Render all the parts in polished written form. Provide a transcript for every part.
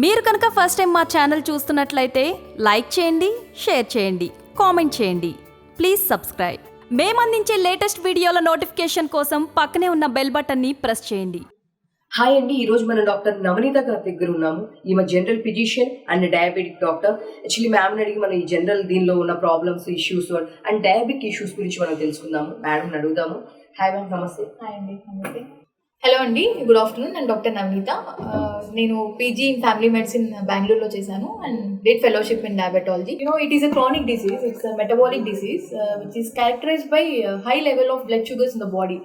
మీరు కనుక first time మా ఛానల్ చూస్తున్నట్లయితే లైక్ చేయండి, షేర్ చేయండి, కామెంట్ చేయండి. Please subscribe. మేము అందించే లేటెస్ట్ వీడియోల నోటిఫికేషన్ కోసం పక్కనే ఉన్న బెల్ బటన్ని ప్రెస్ చేయండి. హాయ్ అండి, ఈరోజు మనం డాక్టర్ నవనీత గారి దగ్గర ఉన్నాము. ఈమె general physician and diabetic doctor. Actually మ్యామ్ని అడిగి మనం ఈ జనరల్ దీనిలో ఉన్న problems, issues and diabetic issues గురించి మనం తెలుసుకుందాము. మేడంని అడుగుదాము. హాయ్ మ్యామ్, నమస్తే. హాయ్ అండి, నమస్తే. హలో అండి, గుడ్ ఆఫ్టర్నూన్. నేను డాక్టర్ నవనీత. నేను పీజీ ఇన్ ఫ్యామిలీ మెడిసిన్ బెంగళూరులో చేశాను and did fellowship in diabetology. It is a chronic disease. It's a metabolic disease which is characterized by high level of blood sugars in the body.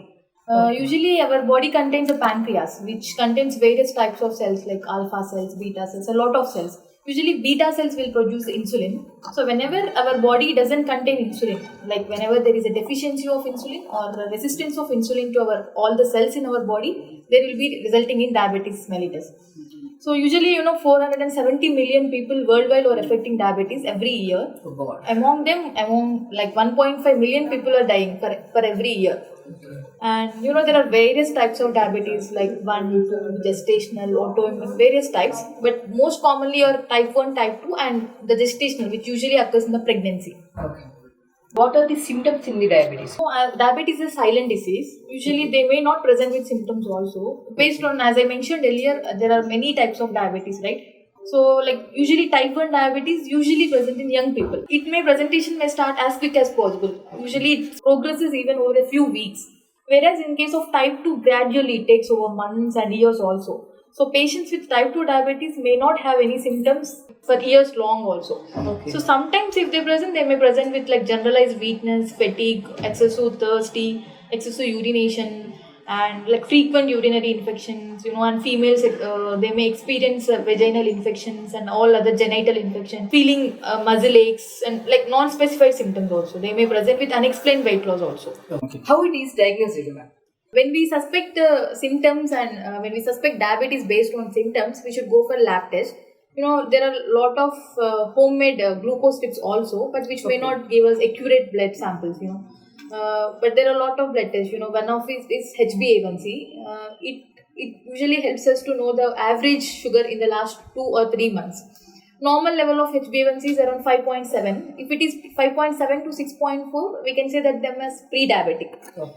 Usually our body contains a pancreas which contains various types of cells like alpha cells, beta cells, a lot of cells. Usually beta cells will produce insulin. So whenever our body doesn't contain insulin, like whenever there is a deficiency of insulin or resistance of insulin to all the cells in our body, there will be resulting in diabetes mellitus. So usually 470 million people worldwide are affecting diabetes every year. Oh God. Among them, like 1.5 million people are dying for every year. And there are various types of diabetes like 1, 2, gestational, autoimmune, various types. But most commonly are type 1, type 2 and the gestational, which usually occurs in the pregnancy. Okay. What are the symptoms in the diabetes? So, diabetes is a silent disease. Usually they may not present with symptoms also. Based on, as I mentioned earlier, there are many types of diabetes, right? So like usually type 1 diabetes usually present in young people. Presentation may start as quick as possible. Usually it progresses even over a few weeks. Whereas in case of type 2, gradually it takes over months and years also. So patients with type 2 diabetes may not have any symptoms for years long also. Okay. So sometimes if they present, they may present with like generalized weakness, fatigue, excessive thirsty, excessive urination, and like frequent urinary infections, and females they may experience vaginal infections and all other genital infections, feeling muscle aches and like non-specified symptoms also. They may present with unexplained weight loss also. Okay. How it is diagnosed, ma'am? When we suspect symptoms and when we suspect diabetes based on symptoms, we should go for lab test. There are a lot of homemade glucose strips also, but which may not give us accurate blood samples, but there are a lot of blood tests. One of it is HbA1c. It usually helps us to know the average sugar in the last 2 or 3 months. Normal level of HbA1c is around 5.7. If it is 5.7 to 6.4, we can say that them as pre-diabetic. Okay.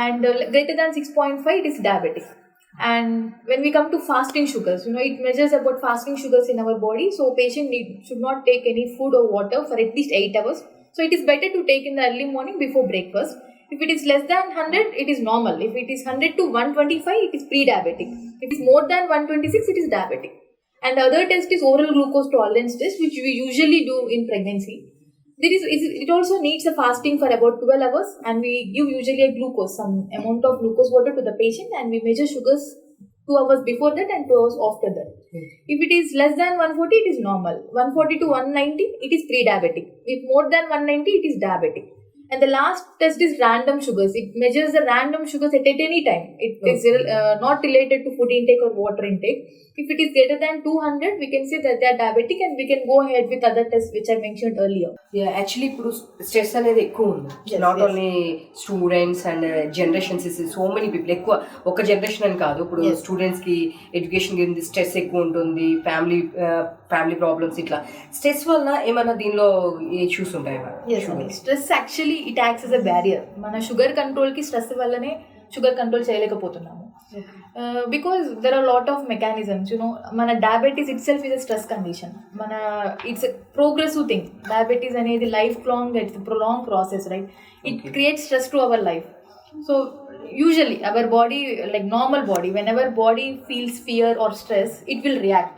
And greater than 6.5, it is diabetic. And when we come to fasting sugars, it measures about fasting sugars in our body. So patient should not take any food or water for at least 8 hours. So it is better to take in the early morning before breakfast. If it is less than 100, it is normal. If it is 100 to 125, it is pre-diabetic. If it is more than 126, it is diabetic. And the other test is oral glucose tolerance test, which we usually do in pregnancy. It also needs a fasting for about 12 hours, and we give usually a glucose, some amount of glucose water to the patient, and we measure sugars 2 hours before that and 2 hours after that. If it is less than 140, it is normal. 140 to 190, it is pre-diabetic. If more than 190, it is diabetic. And the last test is random sugars. It measures the random sugars at any time. It is not related to food intake or water intake. If it is greater than 200, we can say that they are diabetic, and we can go ahead with other tests which I mentioned earlier. Yeah, actually ఇప్పుడు stress అనేది ఎక్కువ ఉంది. Not only students and generations, so many people. ఎక్కువ ఒక generation అని కాదు, ఇప్పుడు students కి ఎడ్యుకేషన్ కింద స్ట్రెస్ ఎక్కువ ఉంటుంది. ఫ్యామిలీ ప్రాబ్లమ్స్, ఇట్లా స్ట్రెస్ వల్ల ఏమైనా దీనిలో ఇష్యూస్ ఉంటాయా? Stress actually it acts as a barrier. మన షుగర్ కంట్రోల్ కి స్ట్రెస్ వల్లనే షుగర్ కంట్రోల్ చేయలేకపోతున్నాము. Because there are a lot of mechanisms. మన diabetes itself is a stress condition. It's progressive thing. Diabetes అనేది life long, it's prolonged process, right? It creates stress to our life. So usually our body, like normal body, whenever body feels fear or stress, it will react.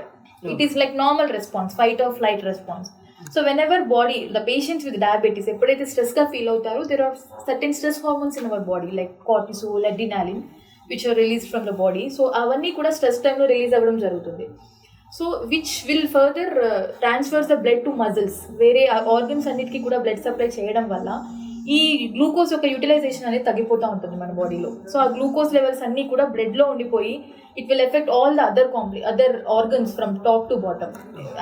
It is like normal response, fight or flight response. So whenever body, the patients with diabetes, ఎప్పుడైతే stress గా feel అవుతారో, there are certain stress hormones in our body like cortisol, adrenaline, which are released from the body. So అవన్నీ కూడా stress టైంలో release అవ్వడం జరుగుతుంది. So which will further transfers the blood to muscles. వేరే organs అన్నిటికీ కూడా blood supply చేయడం వల్ల ఈ గ్లూకోజ్ యొక్క యూటిలైజేషన్ అనేది తగ్గిపోతూ ఉంటుంది మన బాడీలో. సో ఆ గ్లూకోజ్ లెవెల్స్ అన్నీ కూడా బ్లడ్లో ఉండిపోయి it will affect all the other organs from top to bottom.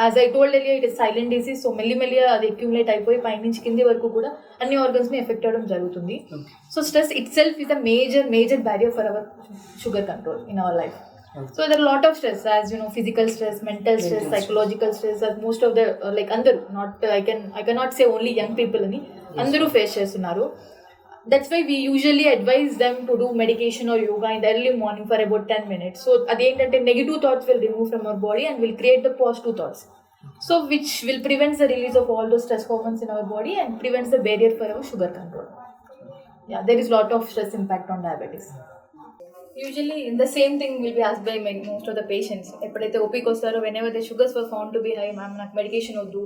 As I told earlier, it is silent disease. So మెల్లిమెల్లిగా అది అక్యుములేట్ అయిపోయి పై నుంచి కింది వరకు కూడా అన్ని ఆర్గన్స్ని ఎఫెక్ట్ అవ్వడం జరుగుతుంది. So stress it self is a major barrier for hour sugar control in our life. So there are a lot of stress, as you know, physical stress, mental stress, psychological stress, as most of the like andaru, not I cannot say only young people ani andaru face chestunnaru. That's why we usually advise them to do medication or yoga in the early morning for about 10 minutes. So at the end, negative thoughts will remove from our body and will create the positive thoughts. So which will prevent the release of all those stress hormones in our body and prevents the barrier for our sugar control. Yeah, there is lot of stress impact on diabetes. Usually the same thing will be asked by most of the patients. ఎప్పుడైతే ఓపీకి వస్తారో whenever the sugars were found to be high, ma'am నాకు medication వద్దు,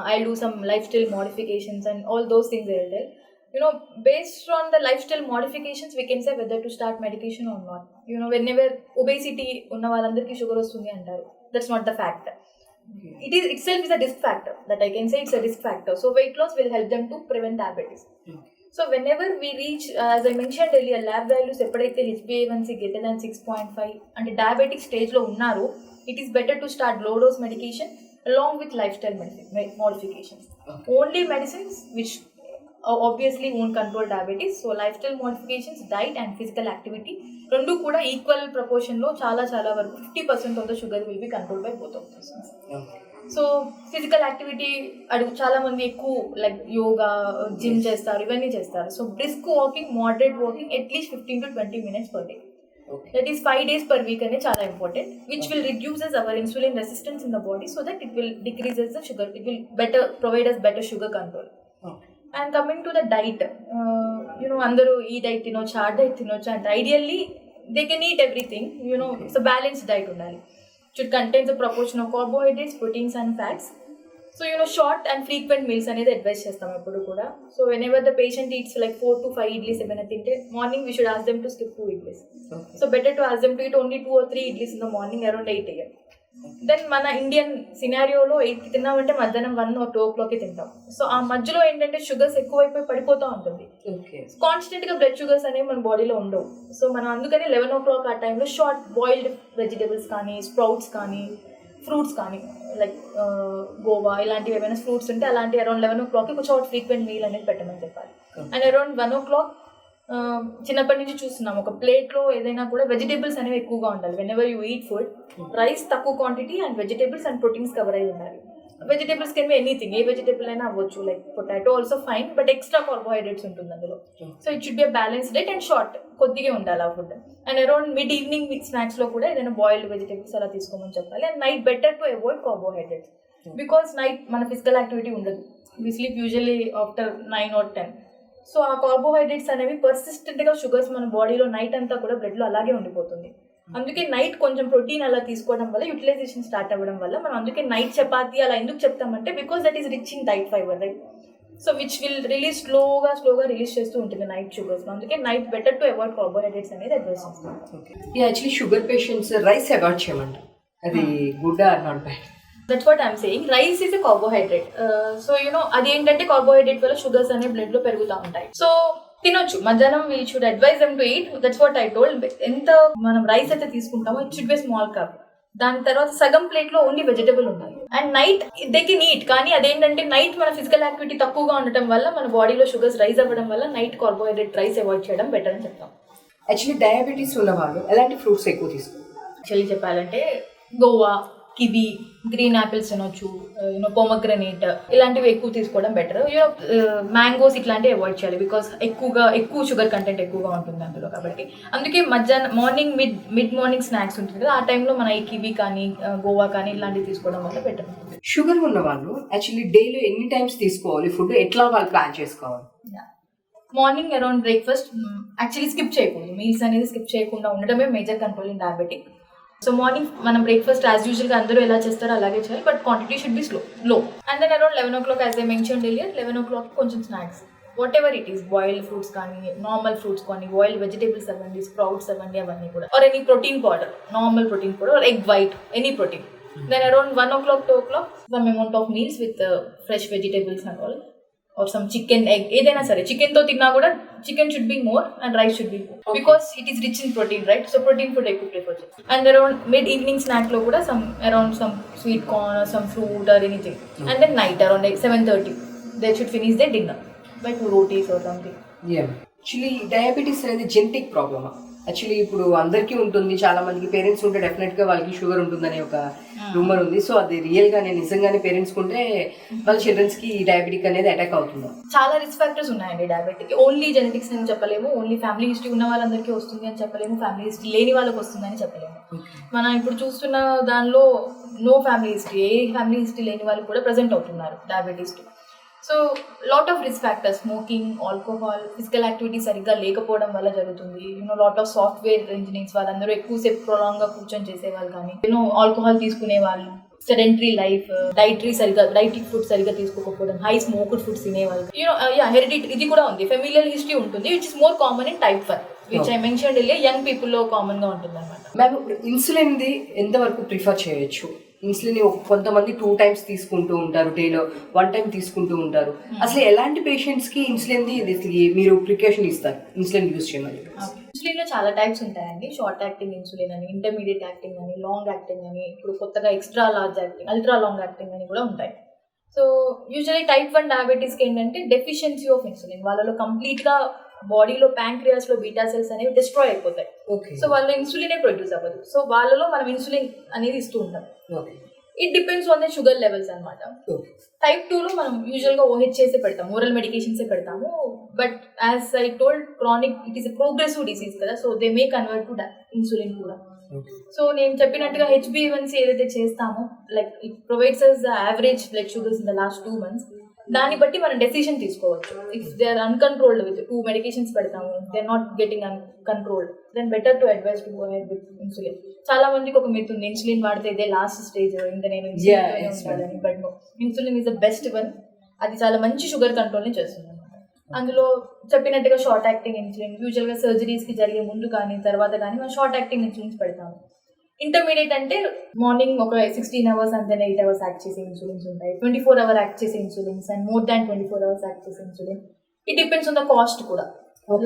I'll do some lifestyle modifications and all those things they will tell. You know, based on the lifestyle modifications, we can say whether to start medication or not. You know, whenever obesity ఉన్న వాళ్ళందరికీ sugar వస్తుంది అంటారు. That's not the fact. It is itself is a risk factor. That I can say it's a risk factor. So weight loss will help them to prevent diabetes. So whenever we reach, as I mentioned earlier, lab values ఎప్పుడైతే HbA1c greater than 6.5 అంటే diabetic stage లో ఉన్నారో, it is better to start low dose medication along with lifestyle modifications. Only medicines which obviously won't control diabetes. So lifestyle modifications, diet and physical activity రెండు కూడా equal ప్రపోర్షన్లో చాలా వరకు 50% of the sugar will be control by both of this. So physical activity చాలా మంది ఎక్కువ like yoga, gym చేస్తారు, ఇవన్నీ చేస్తారు. So brisk walking, moderate walking at least 15 to 20 minutes per day. That is 5 days per week అనేది చాలా important, which will reduces our insulin resistance in the body so that it will decreases the sugar. It will better provide us better sugar control. And coming to the diet, you know, అందరూ ఈ diet తినొచ్చు, ఆ diet తినొచ్చు అంటే ideally they can eat everything. You know, it's a balanced diet ఉండాలి. Should contain the proportion of carbohydrates, proteins and fats. So you know, short and frequent meals అనేది advice చేస్తాం ఎప్పుడు కూడా. So whenever the patient eats like 4 to 5 idlis ఏమైనా తింటే, morning we should ask them to skip 2 idlis. So better to ask them to eat only 2 or 3 idlis in the morning around 8 AM. Then మన Indian సినారియోలో 8కి తిన్నామంటే మధ్యాహ్నం 1 or 2 o'clockకి తింటాం. So ఆ మధ్యలో ఏంటంటే sugars ఎక్కువైపోయి పడిపోతూ ఉంటుంది. కాన్స్టెంట్గా బ్లడ్ షుగర్స్ అనేవి మన బాడీలో ఉండవు. సో మనం అందుకని 11 o'clock ఆ టైంలో షార్ట్ బాయిల్డ్ వెజిటేబుల్స్ కానీ, స్ప్రౌట్స్ కానీ, ఫ్రూట్స్ కానీ లైక్ గోవా ఇలాంటివి ఏమైనా ఫ్రూట్స్ ఉంటే అలాంటి అరౌండ్ 11 o'clockకి కొంచెం ఫ్రీక్వెంట్ మీల్ అనేది పెట్టమని చెప్పాలి. అండ్ అరౌండ్ 1 o'clock చిన్నప్పటి నుంచి చూస్తున్నాం, ఒక ప్లేట్లో ఏదైనా కూడా వెజిటేబుల్స్ అనేవి ఎక్కువగా ఉండాలి. Whenever you eat food, rice తక్కువ quantity and vegetables and proteins cover అయి ఉండాలి. వెజిటేబుల్స్ కెన్ బి ఎనీథింగ్, ఏ వెజిటేబుల్ అయినా అవ్వచ్చు, like potato also fine, but extra carbohydrates ఉంటుంది అందులో. So it should be balance diet and short, కొద్దిగా ఉండాలి ఆ ఫుడ్. అండ్ అరౌండ్ మిడ్ ఈవినింగ్ స్నాక్స్లో కూడా ఏదైనా బాయిల్డ్ వెజిటేబుల్స్ అలా తీసుకోమని చెప్పాలి. And night better to avoid carbohydrates because night మన ఫిజికల్ యాక్టివిటీ ఉండదు. We sleep usually after 9 or 10. So ఆ కార్బోహైడ్రేట్స్ అనేవి పర్సిస్టెంట్గా షుగర్స్ మన బాడీలో నైట్ అంతా కూడా బ్లడ్లో అలాగే ఉండిపోతుంది. అందుకే నైట్ కొంచెం ప్రోటీన్ అలా తీసుకోవడం వల్ల యూటిలైజేషన్ స్టార్ట్ అవ్వడం వల్ల మనం అందుకే నైట్ చపాతీ అలా ఎందుకు చెప్తామంటే because that is rich in diet fibre, right? So which will release స్లోగా రిలీజ్ చేస్తూ ఉంటుంది నైట్ షుగర్స్. అందుకే night better to avoid carbohydrates అనేది అడ్వైస్ చేస్తాం. Actually sugar patients rice avoid చేయమంటారు, అది good or not bad? That's what I'm saying. Rice is a carbohydrate. So you know, అది ఏంటంటే కార్బోహైడ్రేట్ వల్ల షుగర్స్ అనేవి బ్లడ్ లో పెరుగుతూ ఉంటాయి. సో తినొచ్చు మధ్యాహ్నం, we should advise them to eat. That's what I told. ఎంత మనం రైస్ అయితే తీసుకుంటామో it should be small cup. దాని తర్వాత సగం ప్లేట్ లో ఓన్లీ వెజిటబుల్ ఉండాలి. And night they can eat, కానీ అదేంటంటే నైట్ మన ఫిజికల్ యాక్టివిటీ తక్కువగా ఉండటం వల్ల మన బాడీలో షుగర్స్ రైజ్ అవ్వడం వల్ల నైట్ కార్బోహైడ్రేట్ రైస్ అవాయిడ్ చేయడం బెటర్ అని చెప్తాం. యాక్చువల్లీ డయాబెటీస్ ఉన్న వాళ్ళు ఎలాంటి ఫ్రూట్స్ ఎక్కువ తీసుకోవాలి? యాక్చువల్లీ చెప్పాలంటే గోవా, కివి, గ్రీన్ యాపిల్స్ తినొచ్చు, యూనో పొమగ్రనేట్ ఇలాంటివి ఎక్కువ తీసుకోవడం బెటర్. యూనో మ్యాంగోస్ ఇట్లాంటివి అవాయిడ్ చేయాలి బికాస్ ఎక్కువ షుగర్ కంటెంట్ ఎక్కువగా ఉంటుంది అందులో. కాబట్టి అందుకే మధ్యాహ్నం మార్నింగ్ మిడ్ మార్నింగ్ స్నాక్స్ ఉంటుంది కదా, ఆ టైంలో మన ఈ కివి కానీ గోవా కానీ ఇలాంటివి తీసుకోవడం వల్ల బెటర్. షుగర్ ఉన్న వాళ్ళు యాక్చువల్లీ డైలీ ఎన్ని టైమ్స్ తీసుకోవాలి ఫుడ్, ఎట్లా వాళ్ళు ప్లాన్ చేసుకోవాలి? Morning around breakfast actually skip చేయకూడదు. మీల్స్ అనేది స్కిప్ చేయకుండా ఉండడమే major control in diabetic. So morning మనం బ్రేక్ఫాస్ట్ యాజ్ యూజువల్గా అందరూ ఎలా చేస్తారో అలాగే చేయాలి, but quantity should be low. And then around 11 o'clock as I mentioned earlier, 11 o'clock కొంచెం snacks, whatever it is, boiled fruits కానీ, నార్మల్ ఫ్రూట్స్ కానీ, బాయిల్డ్ వెజిటేబుల్స్ అవ్వండి, స్ప్రౌట్స్ అవ్వండి, అవన్నీ కూడా, or any protein powder, normal protein powder or egg white, any protein. Then around 1 o'clock, 2 o'clock some amount of meals with fresh vegetables and all, or some chicken, egg, ఏదైనా సరే. చికెన్తో తిన్నా కూడా chicken should be more and rice should be more because it is rich in protein, right? So protein food ఎక్కువ prefer చేస్తాం. And around mid evening స్నాక్లో కూడా around some sweet corn or some fruit or anything. And then night around 7:30 they should finish they dinner by 2 rotis or something. Actually diabetes అనేది genetic ప్రాబ్లమా? Actually ఇప్పుడు అందరికీ ఉంటుంది, చాలా మందికి పేరెంట్స్ ఉంటే డెఫినెట్ గా వాళ్ళకి షుగర్ ఉంటుందనే ఒక రూమర్ ఉంది. సో అది రియల్ గానే నిజంగానే పేరెంట్స్ ఉంటే వాళ్ళ చిల్డ్రన్స్ కి డయాబెటిక్ అనేది అటాక్ అవుతుంది. చాలా రిస్క్ ఫ్యాక్టర్స్ ఉన్నాయండి డయాబెటిక్. ఓన్లీ జెనెటిక్స్ అని చెప్పలేము, ఓన్లీ ఫ్యామిలీ హిస్టరీ ఉన్న వాళ్ళందరికీ వస్తుంది అని చెప్పలేము, ఫ్యామిలీ హిస్టరీ లేని వాళ్ళకి వస్తుంది అని చెప్పలేము. మనం ఇప్పుడు చూస్తున్న దానిలో నో ఫ్యామిలీ హిస్టరీ, ఏ ఫ్యామిలీ హిస్టరీ లేని వాళ్ళు కూడా ప్రెజెంట్ అవుతున్నారు diabetes. So lot of risk factors, smoking, alcohol, physical activity సరిగ్గా లేకపోవడం వల్ల జరుగుతుంది. లాట్ ఆఫ్ సాఫ్ట్వేర్ ఇంజనీర్స్ వాళ్ళందరూ ఎక్కువసేపు ప్రొలాంగ్గా కూర్చొని చేసేవాళ్ళు, కానీ ఆల్కహాల్ తీసుకునే వాళ్ళు, సెడెంటరీ లైఫ్, డైటరీ ఫుడ్ సరిగ్గా తీసుకోకపోవడం, హై స్మోక్డ్ ఫుడ్స్ తినేవాళ్ళు, హెరిడిటీ ఇది కూడా ఉంది, ఫెమిలియల్ హిస్టరీ ఉంటుంది, which is more common in type 1, which I mentioned earlier, young పీపుల్లో కామన్ గా ఉంటుంది అనమాట. మ్యామ్, ఇన్సులిన్ ది ఎంతవరకు ప్రిఫర్ చేయొచ్చు? ఇన్సులిన్ కొంతమంది 2 times తీసుకుంటూ ఉంటారు, డేలో 1 time తీసుకుంటూ ఉంటారు. అసలు ఎలాంటి పేషెంట్స్ కి ఇన్సులిన్ ది మీరు ప్రికాషన్ ఇస్తారు ఇన్సులిన్ యూజ్ చేయమని? ఇన్సులిన్ లో చాలా టైప్స్ ఉంటాయండి. షార్ట్ యాక్టింగ్ ఇన్సులిన్ అని, ఇంటర్మీడియట్ యాక్టింగ్ అని, లాంగ్ యాక్టింగ్ అని, ఇప్పుడు కొత్తగా extra large acting, ultra long acting అని కూడా ఉంటాయి. సో యూజువల్లీ టైప్ 1 డయాబెటీస్కి ఏంటంటే డెఫిషియన్సీ ఆఫ్ ఇన్సులిన్, వాళ్ళలో కంప్లీట్ గా బాడీలో ప్యాంక్రియాస్ లో బీటా సెల్స్ అనేవి డిస్ట్రాయ్ అయిపోతాయి. సో వాళ్ళ ఇన్సులినే ప్రొడ్యూస్ అవ్వదు. సో వాళ్ళలో మనం ఇన్సులిన్ అనేది ఇస్తూ ఉంటాం. It depends on the sugar levels అనమాట. టైప్ 2లో మనం యూజువల్ గా ఓహెచ్ఏసే పెడతాము, ఓరల్ మెడికేషన్సే పెడతాము. But as I told, chronic it is a progressive disease కదా, so they may convert to insulin కూడా. సో నేను చెప్పినట్టుగా HbA1c ఏదైతే చేస్తామో, like it provides us the average blood sugars in the last 2 months. దాన్ని బట్టి మనం డెసిషన్ తీసుకోవచ్చు. If they are uncontrolled with 2 medications పెడతాము, they are not getting uncontrolled, then better to advise to go ahead with insulin. చాలా మందికి ఒక myth ఉంది, insulin వాడితే ఇదే లాస్ట్ స్టేజ్, ఇంకా నేను insulin. But no, insulin is the best one. అది చాలా మంచి షుగర్ కంట్రోల్ని చేస్తుంది అనమాట. అందులో చెప్పినట్టుగా షార్ట్ యాక్టింగ్ ఇన్సులిన్ యూజువల్గా సర్జరీస్కి జరిగే ముందు కానీ తర్వాత కానీ మనం షార్ట్ యాక్టింగ్ ఇన్సులిన్స్ పెడతాము. ఇంటర్మీడియట్ అంటే మార్నింగ్ ఒక 16 hours and then 8 hours act చేసే ఇన్సులిన్స్ ఉంటాయి, 24 hour యాక్ట్ చేసే insulins and more than 24 hours act చేసే insulin. It depends on the cost కూడా.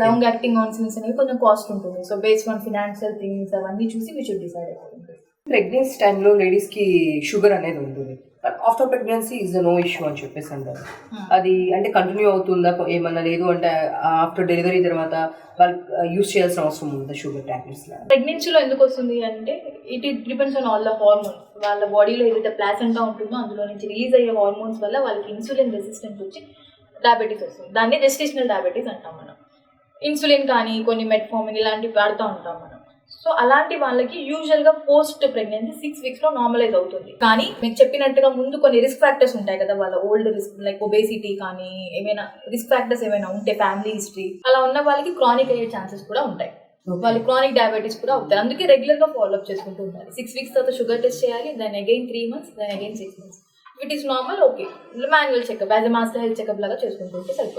లాంగ్ యాక్టింగ్ ఇన్సులిన్స్ అనేవి కొంచెం కాస్ట్ ఉంటుంది. So based on financial things అవన్నీ చూసి వీ షుడ్ డిసైడ్ అయిపోతుంది. ప్రెగ్నెన్సీ టైంలో లేడీస్ కి షుగర్ అనేది ఉంటుంది, after pregnancy is no issue అని చెప్పేసి అంటారు. అది అంటే కంటిన్యూ అవుతుందా ఏమన్నా, లేదు అంటే ఆఫ్టర్ డెలివరీ తర్వాత వాళ్ళు యూజ్ చేయాల్సిన అవసరం ఉందా షుగర్ టాబ్లెట్స్? ప్రెగ్నెన్సీలో ఎందుకు వస్తుంది అంటే it depends on all the hormones. వాళ్ళ బాడీలో ఏదైతే ప్లాసెంటా ఉంటుందో అందులో నుంచి రిలీజ్ అయ్యే హార్మోన్స్ వల్ల వాళ్ళకి ఇన్సులిన్ రెసిస్టెన్స్ వచ్చి డయాబెటీస్ వస్తుంది. దాన్ని జెస్టేషనల్ డయాబెటీస్ అంటాం మనం. ఇన్సులిన్ కానీ కొన్ని మెట్ఫార్మిన్ ఇలాంటివి వాడుతూ ఉంటాం మనం. సో అలాంటి వాళ్ళకి యూజువల్గా పోస్ట్ ప్రెగ్నెన్సీ 6 weeks నార్మలైజ్ అవుతుంది. కానీ మీకు చెప్పినట్టుగా ముందు కొన్ని రిస్క్ ఫ్యాక్టర్స్ ఉంటాయి కదా, వాళ్ళ ఓల్డ్ రిస్క్ లైక్ ఒబేసిటీ కానీ ఏమైనా రిస్క్ ఫ్యాక్టర్స్ ఏమైనా ఉంటే, ఫ్యామిలీ హిస్టరీ అలా ఉన్న వాళ్ళకి క్రానిక్ అయ్యే ఛాన్సెస్ కూడా ఉంటాయి. వాళ్ళు క్రానిక్ డయాబెటీస్ కూడా అవుతారు. అందుకే రెగ్యులర్గా ఫాలోఅప్ చేసుకుంటూ ఉండాలి. 6 weeks తర్వాత షుగర్ టెస్ట్ చేయాలి, then again 3 months, then again 6 months. It is normal, okay, manual checkup as a master health checkup లాగా చేసుకుంటుంటే సరిపోతుంది.